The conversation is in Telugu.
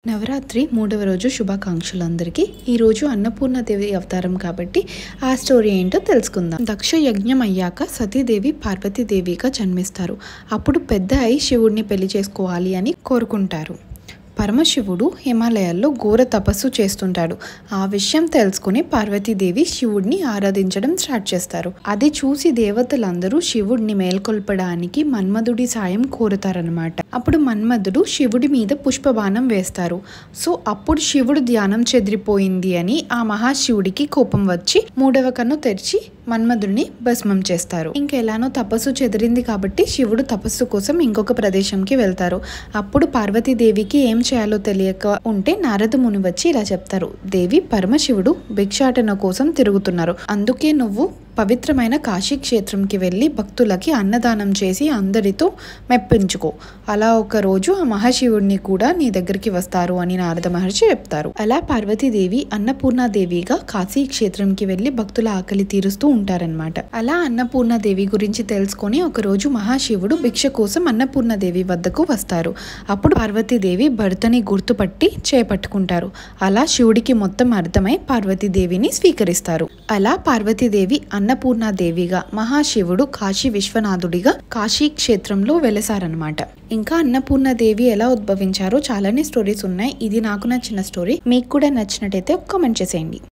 నవరాత్రి 3వ రోజు శుభాకాంక్షలు అందరికీ. ఈ రోజు అన్నపూర్ణదేవి అవతారం కాబట్టి ఆ స్టోరీ ఏంటో తెలుసుకుందాం. దక్ష యజ్ఞం అయ్యాక సతీదేవి పార్వతీదేవిగా జన్మిస్తారు. అప్పుడు పెద్ద అయి శివుడిని పెళ్లి చేసుకోవాలి అని కోరుకుంటారు. పరమశివుడు హిమాలయాల్లో ఘోర తపస్సు చేస్తుంటాడు. ఆ విషయం తెలుసుకుని పార్వతీదేవి శివుడిని ఆరాధించడం స్టార్ట్ చేస్తారు. అది చూసి దేవతలందరూ శివుడిని మేల్కొల్పడానికి మన్మధుడి సాయం కోరుతారనమాట. అప్పుడు మన్మధుడు శివుడి మీద పుష్పబాణం వేస్తారు. సో అప్పుడు శివుడు ధ్యానం చెదిరిపోయింది అని ఆ మహాశివుడికి కోపం వచ్చి 3వ కన్ను తెరిచి మన్మధుడిని భస్మం చేస్తారు. ఇంకెలానో తపస్సు చెదిరింది కాబట్టి శివుడు తపస్సు కోసం ఇంకొక ప్రదేశంకి వెళ్తారు. అప్పుడు పార్వతీదేవికి ఏం చేయాలో తెలియక ఉంటే నారద ముని వచ్చి ఇలా చెప్తారు: దేవి, పరమశివుడు భిక్షాటన కోసం తిరుగుతున్నారు. అందుకే నువ్వు పవిత్రమైన కాశీ క్షేత్రంకి వెళ్ళి భక్తులకి అన్నదానం చేసి అందరితో మెప్పించుకో. అలా ఒక రోజు ఆ మహాశివుడిని కూడా నీ దగ్గరికి వస్తారు అని నారద మహర్షి చెప్తారు. అలా పార్వతీదేవి అన్నపూర్ణాదేవిగా కాశీ క్షేత్రంకి వెళ్ళి భక్తుల ఆకలి తీరుస్తూ ఉంటారనమాట. అలా అన్నపూర్ణాదేవి గురించి తెలుసుకొని ఒక రోజు మహాశివుడు భిక్ష కోసం అన్నపూర్ణాదేవి వద్దకు వస్తారు. అప్పుడు పార్వతీదేవి భర్తని గుర్తుపట్టి చేపట్టుకుంటారు. అలా శివుడికి మొత్తం అర్థమై పార్వతీదేవిని స్వీకరిస్తారు. అలా పార్వతీదేవి అన్నపూర్ణాదేవిగా, మహాశివుడు కాశీ విశ్వనాథుడిగా కాశీ క్షేత్రంలో వెలసారనమాట. ఇంకా అన్నపూర్ణాదేవి ఎలా ఉద్భవించారో చాలానే స్టోరీస్ ఉన్నాయి. ఇది నాకు నచ్చిన స్టోరీ. మీకు కూడా నచ్చినట్టయితే కామెంట్ చేసేయండి.